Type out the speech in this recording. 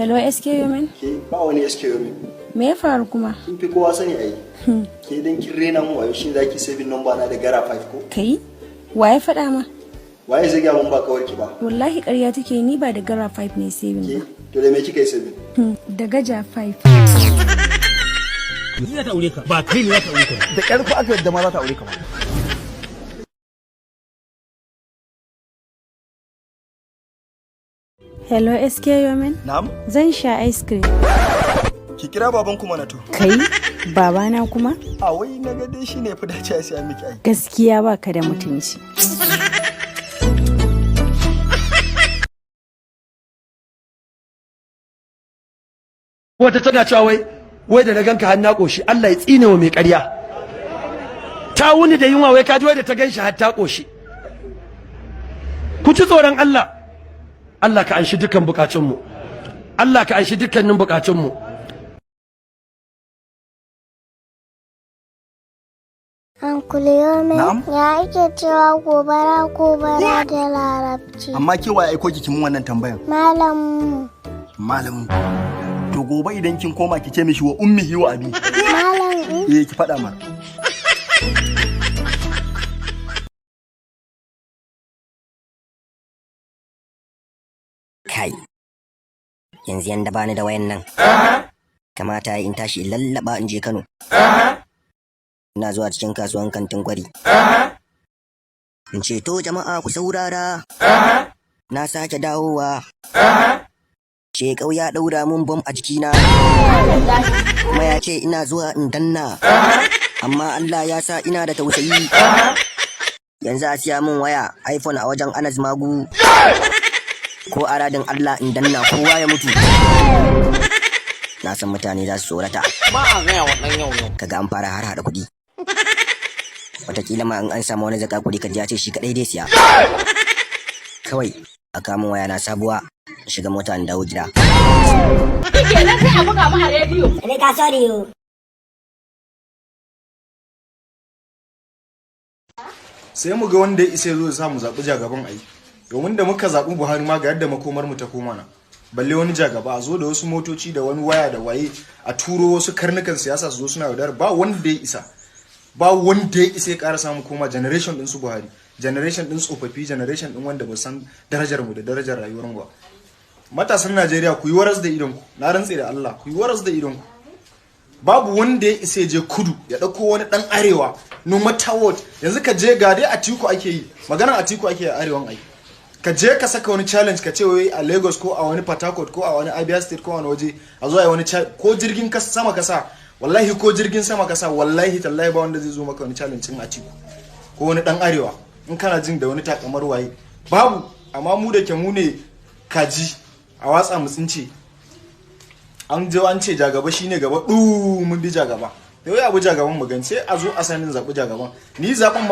Hello SK Women. Ke ba wani SK Women. Me ya faru kuma? Kin fi kowa sani ai. Ke dan kin rena mu wayo shin zaki saving number na da gara 5 ko? Kai? Wa ya faɗa ma? Waye zai ga mun ba kawarki ba? Wallahi ƙarya take ni ba da gara 5 ne saving ba. To da me kika yi saving? Da gaja 5. Ni za ta aure ka ba kai ne za ta aure ka. Da ƙyar ko aka yadda ma za ta aure ka ba. Hello SK Women. Na'am. Zan sha ice cream. Ki kira baban kuma na to. Kai? Babana kuma? A wai na ga dai shine fi dace a siya miki ai. Gaskiya baka da mutunci. Wata tana cewa wai da na ganka har na koshi Allah ya tsine wa mai ƙarya. Ta wuni da yunwa wai kaji wai da ta ganshi har ta koshi. Ku ci tsoron Allah. Allah ka anshi dukkan bukatunmu. Allah ka anshi dukkanin bukatunmu. Uncle Yomi, ya ake cewa gobara da larabci? Amma ke waye aiko ki mun wannan tambayan? Malamu. Malamu. To gobe idan kin koma ki ce mishi wa ummihi wa abi. Malam. Ki faɗa ma. Kai, yanzu yanda bani da wayan nan. Kamata in tashi in lallaba in je Kano. Ina zuwa cikin kasuwan kantin kwari. In ce to jama'a ku saurara. Na sake dawowa. Shekau ya ɗaura mun bom a jikina. Kuma ya ce ina zuwa in danna. Amma Allah ya sa ina da tausayi. Yanzu a siya min waya iPhone a wajen Anas Magu. Ko aradin Allah in danna kowa ya mutu. Na san mutane za su tsorata. Ba a gaya wa ɗan yau. Kaga an fara har haɗa kuɗi. Wataƙila ma in an samu wani zaka kuɗi kaji ya ce shi kaɗai dai siya. Kawai a kamun waya na sabuwa shiga mota in dawo gida. Kenan sai a buga mu a rediyo. Ne ka sani. Sai mu ga wanda ya isa ya zo ya samu zaɓi jagaban ai. Domin da muka zaɓi Buhari ma ga yadda makomar mu ta koma na. Balle wani jagaba a zo da wasu motoci da wani waya da waye a turo wasu karnukan siyasa su zo suna yaudar ba wanda ya isa. Ba wanda ya isa ya ƙara samu koma generation ɗin su Buhari. Generation ɗin tsofaffi, generation ɗin wanda ba san darajar mu da darajar rayuwar mu ba. Matasan Najeriya ku yi waras da idon ku. Na rantse da Allah ku yi waras da idon ku. Babu wanda ya isa ya je kudu ya ɗauko wani ɗan arewa no matter what. Yanzu ka je ga dai Atiku ake yi. Maganar Atiku ake a arewan ai. Ka je ka saka wani challenge ka ce wai a Lagos ko a wani Port Harcourt ko a wani Abia State ko a wani waje a zo a yi wani ko jirgin sama kasa wallahi ko jirgin sama kasa wallahi tallahi ba wanda zai zo maka wani challenge din Atiku ko wani dan arewa in kana jin da wani takamar waye babu. Amma mu da ke mu ne kaji a watsa mu tsince an je an ce jagaba shine gaba mun bi jagaba da wai abu jagaban mu gan sai a zo a sanin zabi jagaban ni zaben